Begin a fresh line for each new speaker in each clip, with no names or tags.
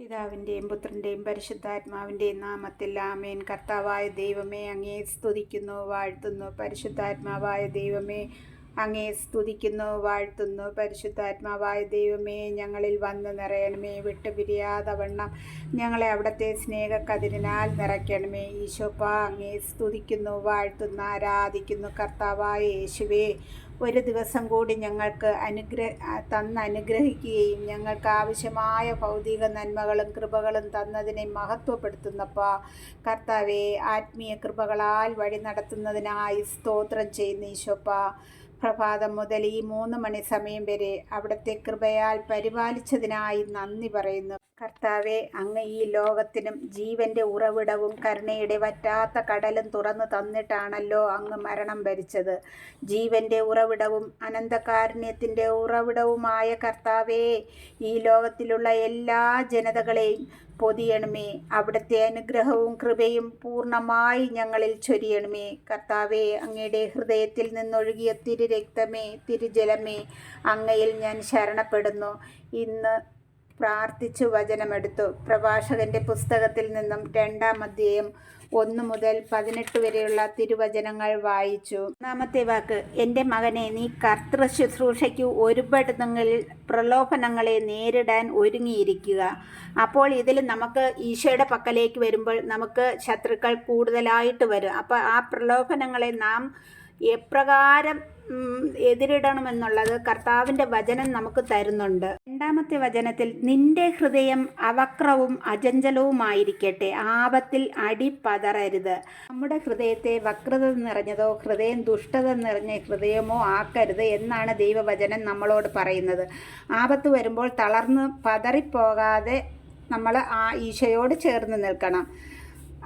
പിതാവിൻ്റെയും പുത്രൻ്റെയും പരിശുദ്ധാത്മാവിൻ്റെയും നാമത്തിൽ ആമേൻ. കർത്താവായ ദൈവമേ, അങ്ങേ സ്തുതിക്കുന്നു, വാഴ്ത്തുന്നു. പരിശുദ്ധാത്മാവായ ദൈവമേ, അങ്ങേ സ്തുതിക്കുന്നു, വാഴ്ത്തുന്നു. പരിശുദ്ധാത്മാവായ ദൈവമേ, ഞങ്ങളിൽ വന്ന് നിറയണമേ. വിട്ടുപിരിയാതെ വണ്ണം ഞങ്ങളെ അവിടുത്തെ സ്നേഹക്കതിരിനാൽ നിറയ്ക്കണമേ. ഈശോപ്പ, അങ്ങേ സ്തുതിക്കുന്നു, വാഴ്ത്തുന്നു, ആരാധിക്കുന്നു. കർത്താവായ യേശുവേ, ഒരു ദിവസം കൂടി ഞങ്ങൾക്ക് അനുഗ്രഹിക്കുകയും ഞങ്ങൾക്ക് ആവശ്യമായ ഭൗതിക നന്മകളും കൃപകളും തന്നതിനെ മഹത്വപ്പെടുത്തുന്നപ്പാ. കർത്താവെ, ആത്മീയ കൃപകളാൽ വഴി നടത്തുന്നതിനായി സ്തോത്രം ചെയ്യുന്ന ഈശോപ്പ. പ്രഭാതം മുതൽ ഈ 3 മണി സമയം വരെ അവിടുത്തെ കൃപയാൽ പരിപാലിച്ചതിനായി നന്ദി പറയുന്നു. കർത്താവെ, അങ്ങ് ഈ ലോകത്തിനും ജീവൻ്റെ ഉറവിടവും കരുണയുടെ വറ്റാത്ത കടലും തുറന്നു തന്നിട്ടാണല്ലോ അങ്ങ് മരണം ഭരിച്ചത്. ജീവൻ്റെ ഉറവിടവും അനന്തകാരുണ്യത്തിൻ്റെ ഉറവിടവുമായ കർത്താവേ, ഈ ലോകത്തിലുള്ള എല്ലാ ജനതകളെയും പൊതിയണമേ. അവിടുത്തെ അനുഗ്രഹവും കൃപയും പൂർണ്ണമായി ഞങ്ങളിൽ ചൊരിയണമേ. കർത്താവേ, അങ്ങയുടെ ഹൃദയത്തിൽ നിന്നൊഴുകിയ തിരുരക്തമേ, തിരുജലമേ, അങ്ങയിൽ ഞാൻ ശരണപ്പെടുന്നു. ഇന്ന് പ്രാർത്ഥിച്ചു വചനമെടുത്തു. പ്രഭാഷകന്റെ പുസ്തകത്തിൽ നിന്നും 2-ാം അധ്യായം 1 മുതൽ 18 വരെയുള്ള തിരുവചനങ്ങൾ വായിച്ചു. 1-ാമത്തെ വാക്ക്: എൻ്റെ മകനെ, നീ കർത്തൃ ശുശ്രൂഷയ്ക്ക് ഒരുപെടുന്നെങ്കിൽ പ്രലോഭനങ്ങളെ നേരിടാൻ ഒരുങ്ങിയിരിക്കുക. അപ്പോൾ ഇതിൽ നമുക്ക് ഈശോയുടെ പക്കലേക്ക് വരുമ്പോൾ നമുക്ക് ശത്രുക്കൾ കൂടുതലായിട്ട് വരും. അപ്പോൾ ആ പ്രലോഭനങ്ങളെ നാം എപ്രകാരം എതിരിടണമെന്നുള്ളത് കർത്താവിൻ്റെ വചനം നമുക്ക് തരുന്നുണ്ട്. 2-ാമത്തെ വചനത്തിൽ: നിന്റെ ഹൃദയം അവക്രവും അചഞ്ചലവുമായിരിക്കട്ടെ, ആപത്തിൽ അടിപതറരുത്. നമ്മുടെ ഹൃദയത്തെ വക്രത നിറഞ്ഞതോ ഹൃദയം ദുഷ്ടത നിറഞ്ഞ ഹൃദയമോ ആക്കരുത് എന്നാണ് ദൈവവചനം നമ്മളോട് പറയുന്നത്. ആപത്ത് വരുമ്പോൾ തളർന്ന് പതറിപ്പോകാതെ നമ്മൾ ആ ഈശോയോട് ചേർന്ന് നിൽക്കണം.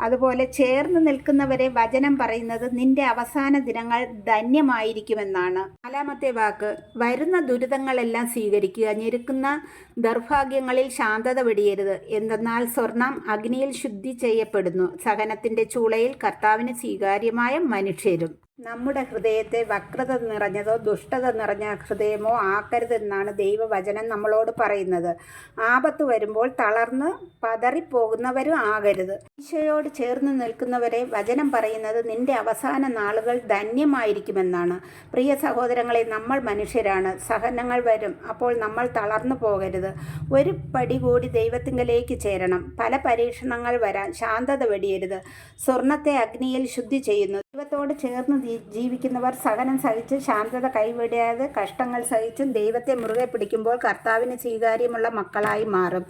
അതുപോലെ ചേർന്ന് നിൽക്കുന്നവരെ വചനം പറയുന്നത് നിന്റെ അവസാന ദിനങ്ങൾ ധന്യമായിരിക്കുമെന്നാണ്. 4-ാമത്തെ വാക്ക്: വരുന്ന ദുരിതങ്ങളെല്ലാം സ്വീകരിക്കുക, ഞെരുക്കുന്ന ദൗർഭാഗ്യങ്ങളിൽ ശാന്തത വെടിയരുത്. എന്തെന്നാൽ സ്വർണം അഗ്നിയിൽ ശുദ്ധി ചെയ്യപ്പെടുന്നു, സഹനത്തിൻ്റെ ചൂളയിൽ കർത്താവിന് സ്വീകാര്യമായ മനുഷ്യരും. നമ്മുടെ ഹൃദയത്തെ വക്രത നിറഞ്ഞതോ ദുഷ്ടത നിറഞ്ഞ ഹൃദയമോ ആക്കരുതെന്നാണ് ദൈവവചനം നമ്മളോട് പറയുന്നത്. ആപത്ത് വരുമ്പോൾ തളർന്ന് പതറിപ്പോകുന്നവരും ആകരുത്. ഈശോയോട് ചേർന്ന് നിൽക്കുന്നവരെ വചനം പറയുന്നത് നിന്റെ അവസാന നാളുകൾ ധന്യമായിരിക്കുമെന്നാണ്. പ്രിയ സഹോദരങ്ങളെ, നമ്മൾ മനുഷ്യരാണ്, സഹനങ്ങൾ വരും. അപ്പോൾ നമ്മൾ തളർന്നു പോകരുത്. ഒരു പടി കൂടി ദൈവത്തിങ്കലേക്ക് ചേരണം. പല പരീക്ഷണങ്ങൾ വരാൻ ശാന്തത വെടിയരുത്. സ്വർണത്തെ അഗ്നിയിൽ ശുദ്ധി ചെയ്യുന്നു. ദൈവത്തോട് ചേർന്ന് ജീവിക്കുന്നവർ സഹനം സഹിച്ച് ശാന്തത കൈവിടാതെ കഷ്ടങ്ങൾ സഹിച്ചും ദൈവത്തെ മുറുകെ പിടിക്കുമ്പോൾ കർത്താവിന് സ്വീകാര്യമുള്ള മക്കളായി മാറും.